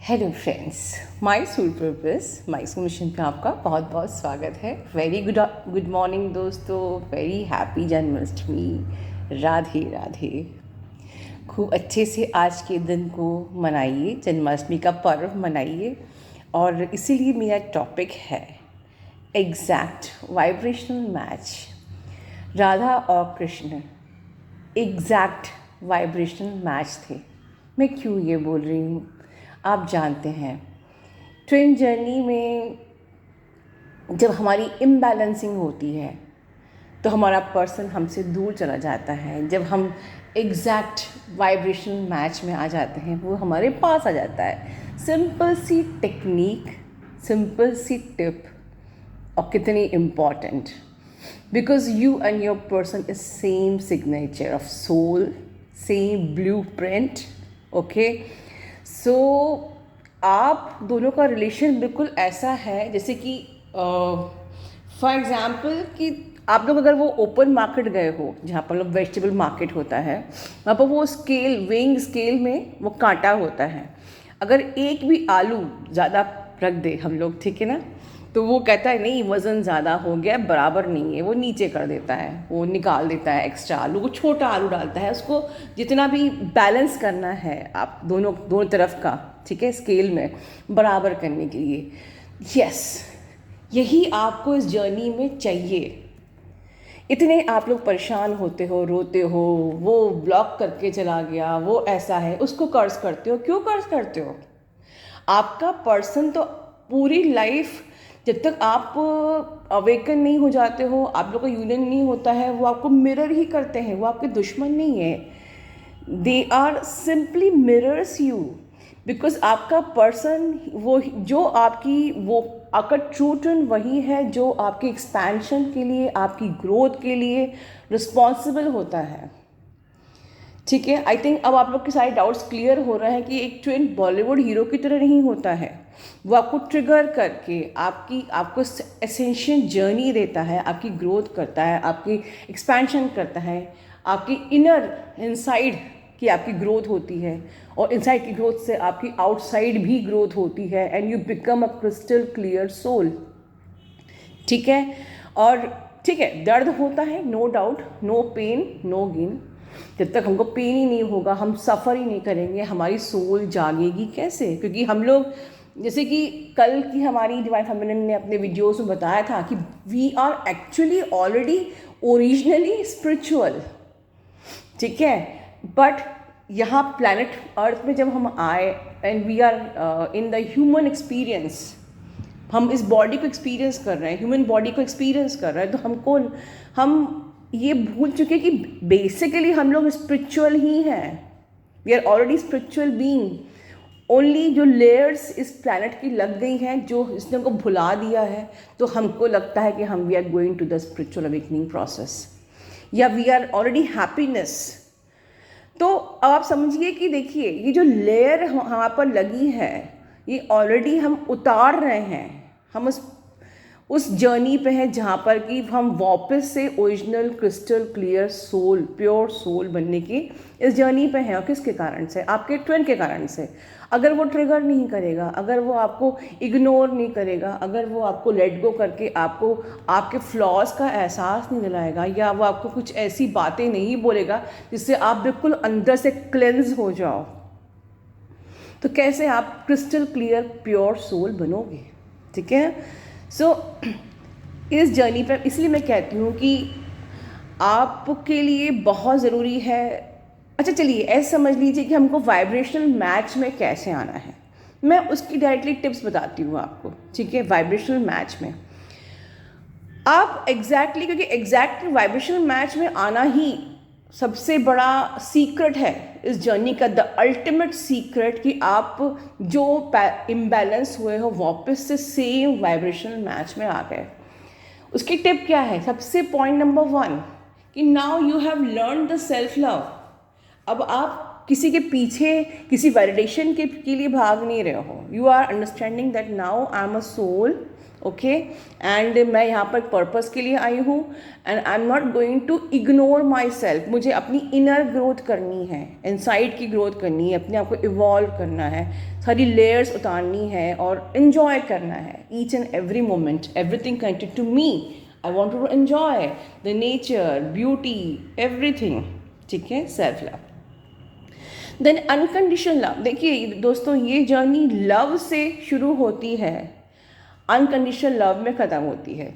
Hello friends, my soul purpose my soul mission पे आपका बहुत बहुत स्वागत है। वेरी गुड मॉर्निंग दोस्तों। Very happy Janmashtami. राधे राधे। खूब अच्छे से आज के दिन को मनाइए, जन्माष्टमी का पर्व मनाइए। और इसीलिए मेरा टॉपिक है एग्जैक्ट वाइब्रेशनल मैच। राधा और कृष्ण एग्जैक्ट वाइब्रेशनल मैच थे। मैं क्यों ये बोल रही हूँ आप जानते हैं। ट्विन जर्नी में जब हमारी इम्बैलेंसिंग होती है तो हमारा पर्सन हमसे दूर चला जाता है। जब हम एग्जैक्ट वाइब्रेशनल मैच में आ जाते हैं वो हमारे पास आ जाता है। सिंपल सी टेक्निक, सिंपल सी टिप, और कितनी important. Because you and your person is same signature of soul, same blueprint. Okay, so आप दोनों का रिलेशन बिल्कुल ऐसा है जैसे कि फॉर एग्ज़ाम्पल कि आप लोग अगर वो ओपन मार्केट गए हो जहाँ पर लोग वेजिटेबल मार्केट होता है, वहाँ पर वो स्केल, वेइंग स्केल में वो कांटा होता है। अगर एक भी आलू ज़्यादा रख दे हम लोग, ठीक है ना, तो वो कहता है नहीं वज़न ज़्यादा हो गया, बराबर नहीं है, वो नीचे कर देता है, वो निकाल देता है एक्स्ट्रा आलू, वो छोटा आलू डालता है। उसको जितना भी बैलेंस करना है आप दोनों तरफ का, ठीक है, स्केल में बराबर करने के लिए। यस, यही आपको इस जर्नी में चाहिए। इतने आप लोग परेशान होते हो, रोते हो, वो ब्लॉक करके चला गया, वो ऐसा है, उसको कर्ज करते हो। क्यों कर्ज करते हो? आपका पर्सन तो पूरी लाइफ जब तक आप अवेकन नहीं हो जाते हो, आप लोग का यूनियन नहीं होता है, वो आपको मिरर ही करते हैं। वो आपके दुश्मन नहीं है, they are simply mirrors you. Because आपका पर्सन वो जो आपका ट्रू टर्न वही है जो आपकी एक्सपेंशन के लिए, आपकी ग्रोथ के लिए रिस्पॉन्सिबल होता है। ठीक है, आई थिंक अब आप लोग के सारे डाउट्स क्लियर हो रहे हैं कि एक ट्विन बॉलीवुड हीरो की तरह नहीं होता है। वो आपको ट्रिगर करके आपको एसेंशियल जर्नी देता है, आपकी ग्रोथ करता है, आपकी एक्सपेंशन करता है, आपकी इनर इनसाइड की आपकी ग्रोथ होती है, और इनसाइड की ग्रोथ से आपकी आउटसाइड भी ग्रोथ होती है, and you become a crystal clear soul. ठीक है, और ठीक है, दर्द होता है, no doubt, no pain no gain. जब तक हमको पेन ही नहीं होगा, हम सफ़र ही नहीं करेंगे, हमारी सोल जागेगी कैसे? क्योंकि हम लोग, जैसे कि कल की हमारी डिवाइन फेमिनिन ने अपने वीडियोस में बताया था कि we are actually already originally spiritual. ठीक है, बट यहाँ प्लैनेट अर्थ में जब हम आए and we are in the human experience, हम इस बॉडी को एक्सपीरियंस कर रहे हैं, ह्यूमन बॉडी को एक्सपीरियंस कर रहे हैं, तो हम ये भूल चुके कि बेसिकली हम लोग स्पिरिचुअल ही हैं। We are already spiritual being. Only जो लेयर्स इस प्लैनेट की लग गई हैं, जो इसने हमको भुला दिया है, तो हमको लगता है कि हम we are going to the spiritual awakening process, या वी आर ऑलरेडी हैप्पीनेस। तो अब आप समझिए कि देखिए, ये जो लेयर हमारे पर लगी है, ये ऑलरेडी हम उतार रहे हैं। हम उस जर्नी पे हैं जहाँ पर कि हम वापस से original crystal clear soul, pure soul बनने की इस जर्नी पे हैं। और किसके कारण से? आपके ट्विन के कारण से। अगर वो ट्रिगर नहीं करेगा, अगर वो आपको इग्नोर नहीं करेगा, अगर वो आपको लेट गो करके आपको आपके फ्लॉज का एहसास नहीं दिलाएगा, या वो आपको कुछ ऐसी बातें नहीं बोलेगा जिससे आप बिल्कुल अंदर से क्लेंज हो जाओ, तो कैसे आप क्रिस्टल क्लियर प्योर सोल बनोगे? ठीक है, सो इस जर्नी पर इसलिए मैं कहती हूँ कि आपके लिए बहुत ज़रूरी है। अच्छा चलिए ऐसे समझ लीजिए कि हमको वाइब्रेशनल मैच में कैसे आना है। मैं उसकी डायरेक्टली टिप्स बताती हूँ आपको। ठीक है, वाइब्रेशनल मैच में आप एग्जैक्टली क्योंकि एग्जैक्ट वाइब्रेशनल मैच में आना ही सबसे बड़ा सीक्रेट है इस जर्नी का, द अल्टीमेट सीक्रेट, कि आप जो इम्बैलेंस हुए हो वापस से सेम वाइब्रेशनल मैच में आ गए। उसकी टिप क्या है? सबसे पॉइंट नंबर 1 कि now you have learn the self love. अब आप किसी के पीछे किसी वैलिडेशन के लिए भाग नहीं रहे हो। You are understanding that now I am a soul, okay and मैं यहाँ पर पर्पस के लिए आई हूँ and I am not going to ignore myself. मुझे अपनी इनर ग्रोथ करनी है, इनसाइड की ग्रोथ करनी है, अपने आप को इवॉल्व करना है, सारी लेयर्स उतारनी है और इन्जॉय करना है each and every moment, everything connected to me. I want to enjoy the nature, beauty, everything. ठीक है, self love. Then unconditional love. देखिए दोस्तों, ये जर्नी लव से शुरू होती है, अनकंडीशनल लव में ख़त्म होती है।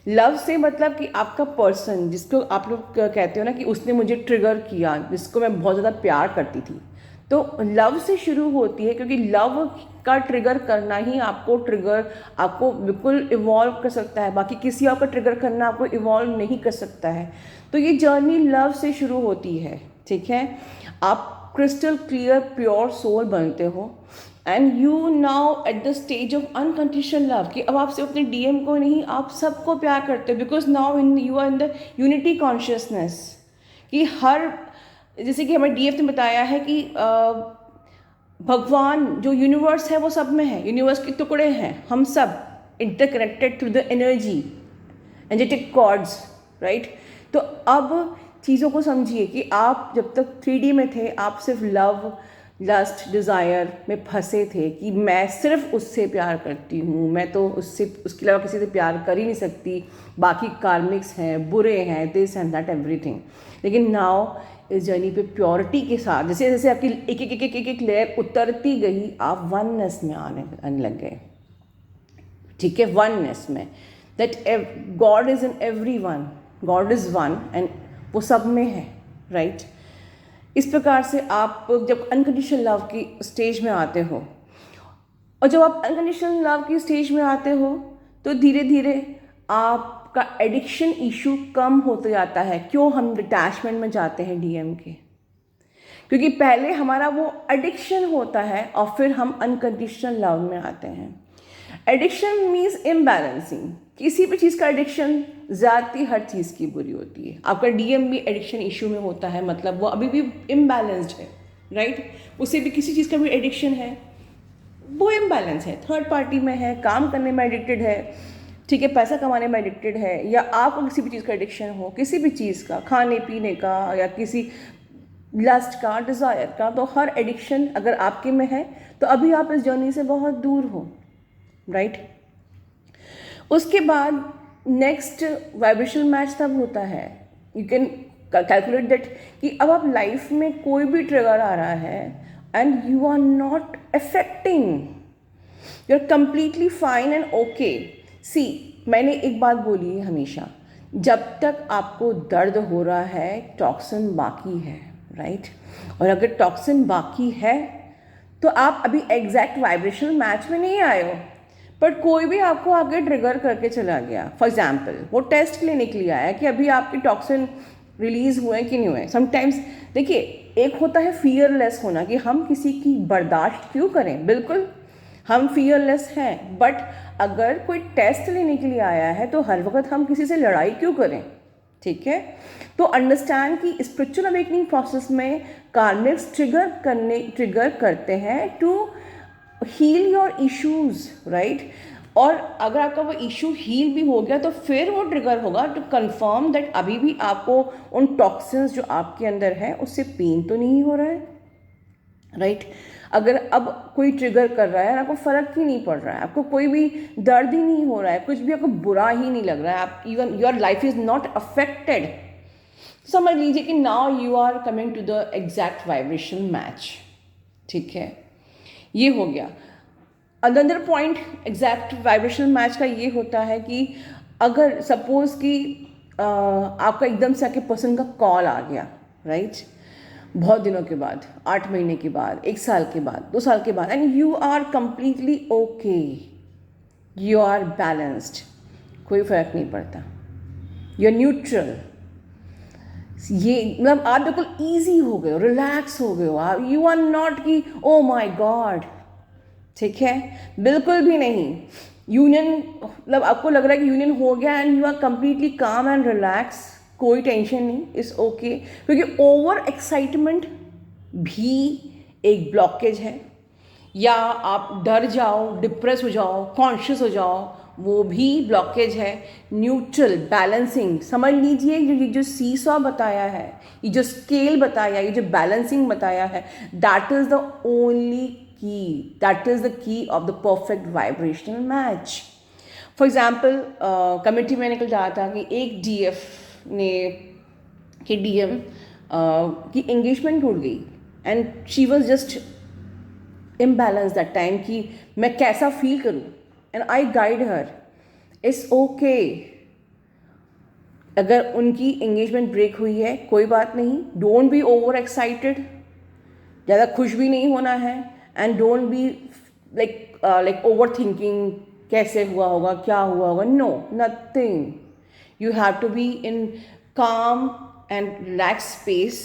लव से मतलब कि आपका पर्सन, जिसको आप लोग कहते हो ना कि उसने मुझे ट्रिगर किया, जिसको मैं बहुत ज़्यादा प्यार करती थी, तो लव से शुरू होती है, क्योंकि लव का ट्रिगर करना ही आपको बिल्कुल इवॉल्व कर सकता है। बाकी किसी और का ट्रिगर करना आपको इवॉल्व नहीं कर सकता है। तो ये जर्नी लव से शुरू होती है। ठीक है, आप क्रिस्टल क्लियर प्योर सोल बनते हो and you now at the stage of unconditional love, कि अब आप सिर्फ अपने डीएम को नहीं, आप सबको प्यार करते हो, because now you are in the unity consciousness. कि हर, जैसे कि हमें डीएफ ने बताया है कि भगवान जो यूनिवर्स है वो सब में है, यूनिवर्स के टुकड़े हैं हम सब, interconnected through the energy, energetic cords, right. तो अब चीज़ों को समझिए कि आप जब तक 3D में थे, आप सिर्फ लव, लस्ट, डिज़ायर में फंसे थे कि मैं सिर्फ उससे प्यार करती हूँ, मैं तो उसके अलावा किसी से प्यार कर ही नहीं सकती, बाकी कार्मिक्स हैं, बुरे हैं, दिस एंड दैट एवरीथिंग। लेकिन नाउ इस जर्नी पे प्योरिटी के साथ, जैसे जैसे आपकी एक लेयर उतरती गई, आप वननेस में आने लग गए। ठीक है, वननेस में, that God is in every one, God is one and वो सब में है, राइट। इस प्रकार से आप जब अनकंडीशनल लव की स्टेज में आते हो, और जब आप अनकंडीशनल लव की स्टेज में आते हो, तो धीरे धीरे आपका एडिक्शन इशू कम होते जाता है। क्यों हम डिटैचमेंट में जाते हैं डीएम के? क्योंकि पहले हमारा वो एडिक्शन होता है और फिर हम अनकंडीशनल लव में आते हैं। Addiction means imbalancing. किसी भी चीज़ का एडिक्शन, ज़्यादती हर चीज़ की बुरी होती है। आपका डीएम भी एडिक्शन इशू में होता है, मतलब वो अभी भी इम्बैलेंस्ड है, राइट। उसे भी किसी चीज़ का भी एडिक्शन है, वो इम्बैलेंस है, थर्ड पार्टी में है, काम करने में एडिक्टेड है, ठीक है, पैसा कमाने में एडिक्टेड है, या आपको किसी भी चीज़ का एडिक्शन हो, किसी भी चीज़ का, खाने पीने का या किसी लस्ट का, डिज़ायर का, तो हर एडिक्शन अगर आपके में है तो अभी आप इस जर्नी से बहुत दूर हो, राइट। उसके बाद नेक्स्ट वाइब्रेशनल मैच तब होता है, यू कैन कैलकुलेट दैट, कि अब आप लाइफ में कोई भी ट्रिगर आ रहा है and you are not affecting, you are completely fine and okay. See, मैंने एक बात बोली है हमेशा, जब तक आपको दर्द हो रहा है, टॉक्सिन बाकी है, राइट। और अगर टॉक्सिन बाकी है तो आप अभी एग्जैक्ट वाइब्रेशनल मैच में नहीं आए हो, बट कोई भी आपको आगे ट्रिगर करके चला गया। फॉर एग्जाम्पल, वो टेस्ट लेने के लिए आया कि अभी आपके टॉक्सिन रिलीज हुए कि नहीं हुए। समटाइम्स देखिए, एक होता है फियरलेस होना, कि हम किसी की बर्दाश्त क्यों करें, बिल्कुल हम फियरलेस हैं, बट अगर कोई टेस्ट लेने के लिए आया है तो हर वक्त हम किसी से लड़ाई क्यों करें? ठीक है, तो अंडरस्टैंड कि स्पिरिचुअल अवेकनिंग प्रोसेस में कार्मिक्स ट्रिगर करते हैं to heal your issues, right. और अगर आपका वो इशू हील भी हो गया तो फिर वो ट्रिगर होगा टू कंफर्म दैट अभी भी आपको उन टॉक्सिन्स जो आपके अंदर है उससे पेन तो नहीं हो रहा है, राइट। अगर अब कोई ट्रिगर कर रहा है और आपको फ़र्क ही नहीं पड़ रहा है, आपको कोई भी दर्द ही नहीं हो रहा है, कुछ भी आपको बुरा ही नहीं लग रहा है, आप even your life is not affected, समझ लीजिए कि now you are coming to the exact vibration match. ठीक है, ये हो गया। Another point exact vibrational match का ये होता है कि अगर सपोज कि आपका एकदम से आपके पर्सन का कॉल आ गया, राइट, बहुत दिनों के बाद, 8 महीने के बाद, 1 साल के बाद, 2 साल के बाद, and you are completely okay, you are balanced, कोई फर्क नहीं पड़ता, यू आर न्यूट्रल। ये मतलब आप बिल्कुल ईजी हो गए हो, रिलैक्स हो गए हो, आप यू आर नॉट कि ओ माई गॉड, ठीक है, बिल्कुल भी नहीं। यूनियन मतलब आपको लग रहा है कि यूनियन हो गया एंड यू आर कंप्लीटली काम एंड रिलैक्स, कोई टेंशन नहीं, इट्स ओके। क्योंकि ओवर एक्साइटमेंट भी एक ब्लॉकेज है, या आप डर जाओ, डिप्रेस हो जाओ, कॉन्शियस हो जाओ, वो भी ब्लॉकेज है। न्यूट्रल बैलेंसिंग, समझ लीजिए ये जो सीसॉ बताया है, ये जो स्केल बताया, ये जो बैलेंसिंग बताया है, दैट इज द ओनली की, that is the key of the perfect vibrational match. For example committee में निकल रहा था कि एक डीएफ ने कि डीएम की एंगेजमेंट टूट गई and she was just imbalance that time कि मैं कैसा फील करूँ, and I guide her, it's okay. अगर उनकी एंगेजमेंट ब्रेक हुई है कोई बात नहीं, डोंट बी ओवर एक्साइटेड, ज़्यादा खुश भी नहीं होना है, and don't be like overthinking कैसे हुआ होगा, क्या हुआ होगा, no nothing. You have to be in calm and relax space,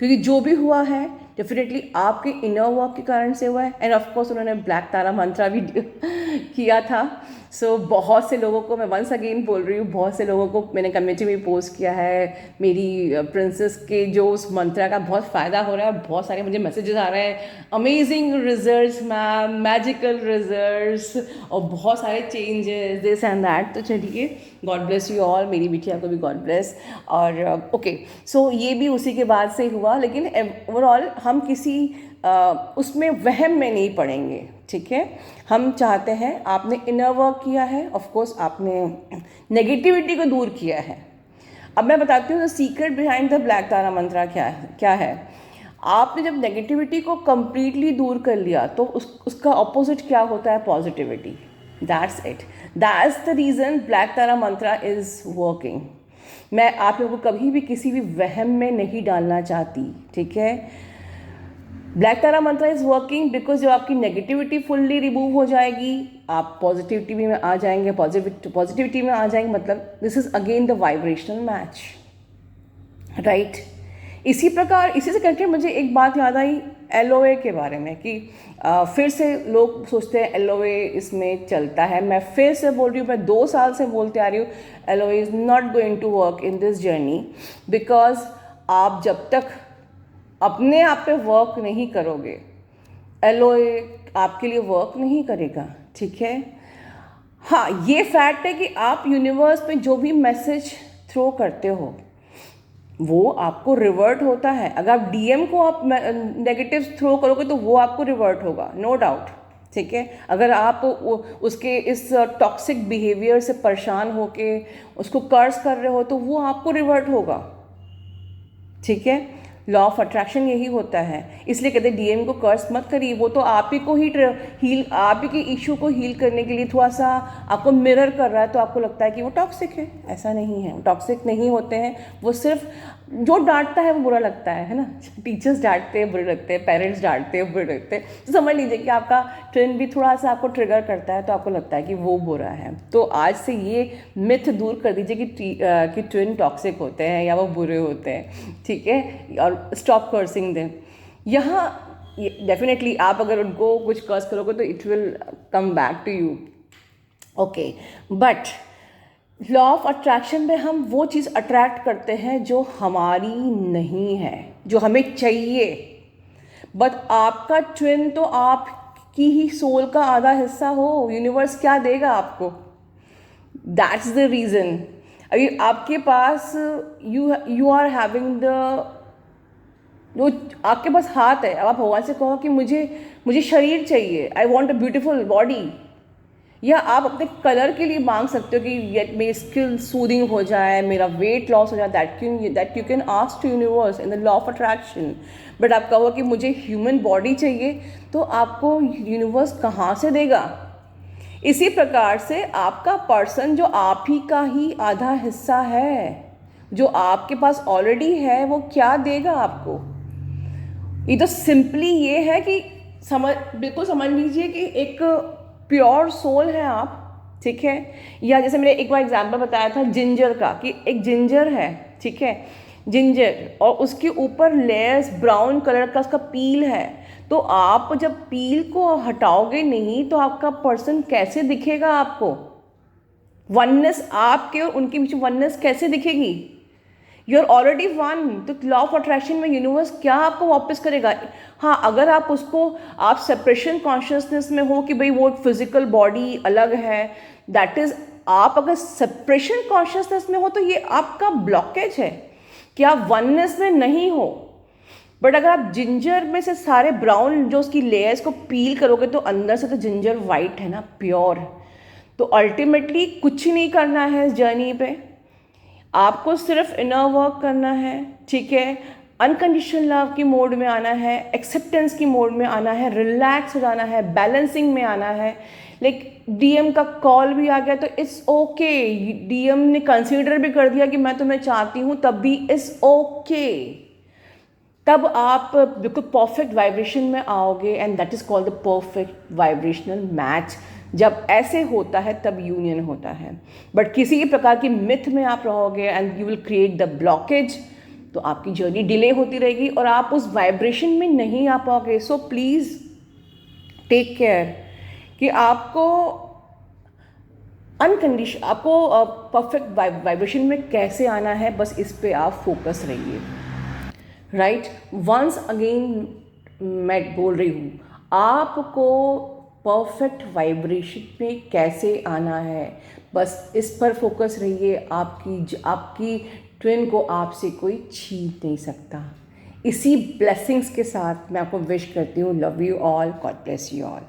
क्योंकि जो भी हुआ है डेफिनेटली आपके इनर वर्क के कारण से हुआ है। एंड ऑफकोर्स उन्होंने ब्लैक तारा मंत्रा भी किया था। सो बहुत से लोगों को, मैं वंस अगेन बोल रही हूँ, बहुत से लोगों को मैंने कम्युनिटी में पोस्ट किया है मेरी प्रिंसेस के जो उस मंत्रा का बहुत फ़ायदा हो रहा है। बहुत सारे मुझे मैसेजेस आ रहे हैं, amazing results ma'am, magical results, और बहुत सारे चेंजेस, दिस एंड दैट। तो चलिए, गॉड ब्लेस यू ऑल, मेरी बिटिया को भी गॉड ब्लेस। और ओके, सो ये भी उसी के बाद से हुआ, लेकिन ओवरऑल हम किसी उसमें वहम में नहीं पड़ेंगे, ठीक है। हम चाहते हैं, आपने इनर वर्क किया है, ऑफ कोर्स आपने नेगेटिविटी को दूर किया है। अब मैं बताती हूँ the secret behind the black Tara mantra क्या है। आपने जब नेगेटिविटी को कम्प्लीटली दूर कर लिया तो उसका ऑपोजिट क्या होता है, positivity. That's it, that's the reason black Tara Mantra is working. मैं आप लोगों को कभी भी किसी भी वहम में नहीं डालना चाहती, ठीक है। Black Tara Mantra is working because जब आपकी नेगेटिविटी फुल्ली रिमूव हो जाएगी, आप पॉजिटिविटी में आ जाएंगे, पॉजिटिविटी में आ जाएंगे, मतलब this is again the vibrational match, right. इसी प्रकार, इसी से करके मुझे एक बात याद आई एलओए के बारे में कि फिर से लोग सोचते हैं एलओए इसमें चलता है। मैं फिर से बोल रही हूँ, मैं 2 साल से बोलते आ रही हूँ, LOA is not going to work in this journey, because आप जब तक अपने आप पे वर्क नहीं करोगे, एलओए आपके लिए वर्क नहीं करेगा, ठीक है। हाँ, ये फैक्ट है कि आप यूनिवर्स में जो भी मैसेज थ्रो करते हो वो आपको रिवर्ट होता है। अगर आप डीएम को आप नेगेटिव थ्रो करोगे तो वो आपको रिवर्ट होगा, नो डाउट, ठीक है। अगर आप उसके इस टॉक्सिक बिहेवियर से परेशान होके उसको कर्स कर रहे हो तो वो आपको रिवर्ट होगा, ठीक है। लॉ ऑफ अट्रैक्शन यही होता है, इसलिए कहते हैं डीएम को कर्स मत करिए, वो तो आप ही को ही आप ही के इशू को हील करने के लिए थोड़ा सा आपको मिरर कर रहा है, तो आपको लगता है कि वो टॉक्सिक है। ऐसा नहीं है, टॉक्सिक नहीं होते हैं, वो सिर्फ जो डांटता है वो बुरा लगता है ना। टीचर्स डांटते हैं बुरे लगते हैं, पेरेंट्स डांटते हैं बुरे लगते हैं, तो समझ लीजिए कि आपका ट्विन भी थोड़ा सा आपको ट्रिगर करता है, तो आपको लगता है कि वो बुरा है। तो आज से ये मिथ दूर कर दीजिए कि ट्विन टॉक्सिक होते हैं या वो बुरे होते हैं, ठीक है, और स्टॉप कर्सिंग देम। यहाँ डेफिनेटली आप अगर उनको कुछ कर्स करोगे तो it will come back to you, okay. But law of attraction में हम वो चीज़ अट्रैक्ट करते हैं जो हमारी नहीं है, जो हमें चाहिए। बट आपका ट्विन तो आपकी ही सोल का आधा हिस्सा हो, यूनिवर्स क्या देगा आपको, दैट्स द रीज़न। अभी आपके पास यू आर हैविंग द, जो आपके पास हाथ है, अब आप भगवान से कहो कि मुझे शरीर चाहिए, I want a beautiful body, या आप अपने कलर के लिए मांग सकते हो कि मेरी स्किन सूदिंग हो जाए, मेरा वेट लॉस हो जाए, that you can ask to universe in the law of attraction. But आप कहो कि मुझे ह्यूमन बॉडी चाहिए, तो आपको यूनिवर्स कहाँ से देगा। इसी प्रकार से आपका पर्सन जो आप ही का ही आधा हिस्सा है, जो आपके पास ऑलरेडी है, वो क्या देगा आपको। ये तो सिंपली ये है कि बिल्कुल समझ लीजिए कि एक प्योर सोल है आप, ठीक है। या जैसे मैंने एक बार एग्जांपल बताया था जिंजर का, कि एक जिंजर है, ठीक है, जिंजर, और उसके ऊपर लेयर्स ब्राउन कलर का उसका पील है। तो आप जब पील को हटाओगे नहीं तो आपका पर्सन कैसे दिखेगा आपको, वननेस आपके और उनके बीच वननेस कैसे दिखेगी। You are already one. तो लॉ ऑफ अट्रैक्शन में यूनिवर्स क्या आपको वापस करेगा? हाँ, अगर आप उसको आप सेपरेशन कॉन्शियसनेस में हो कि भाई वो फिजिकल बॉडी अलग है, दैट इज, आप अगर सेपरेशन कॉन्शियसनेस में हो तो ये आपका ब्लॉकेज है कि आप वननेस में नहीं हो। बट अगर आप जिंजर में से सारे ब्राउन जो उसकी लेयर्स को पील करोगे तो अंदर से तो जिंजर वाइट है ना, प्योर। तो अल्टीमेटली कुछ नहीं करना है इस जर्नी पे, आपको सिर्फ इनर वर्क करना है, ठीक है। अनकंडीशनल लव की मोड में आना है, एक्सेप्टेंस की मोड में आना है, रिलैक्स हो जाना है, बैलेंसिंग में आना है। लाइक डीएम का कॉल भी आ गया तो इट्स ओके, डीएम ने कंसीडर भी कर दिया कि मैं तुम्हें चाहती हूँ, तब भी इट्स ओके। तब आप बिल्कुल परफेक्ट वाइब्रेशन में आओगे and that is called the perfect vibrational match. जब ऐसे होता है तब यूनियन होता है। बट किसी प्रकार की मिथ में आप रहोगे and you will create the blockage, तो आपकी जर्नी डिले होती रहेगी और आप उस वाइब्रेशन में नहीं आ पाओगे। सो प्लीज़ टेक केयर कि आपको आपको परफेक्ट वाइब्रेशन में कैसे आना है, बस इस पे आप फोकस रहिए। राइट, वंस अगेन मैं बोल रही हूँ, आपको परफेक्ट वाइब्रेशन में कैसे आना है, बस इस पर फोकस रहिए। आपकी ट्विन को आपसे कोई छीन नहीं सकता। इसी ब्लेसिंग्स के साथ मैं आपको विश करती हूँ, love you all, God bless you all.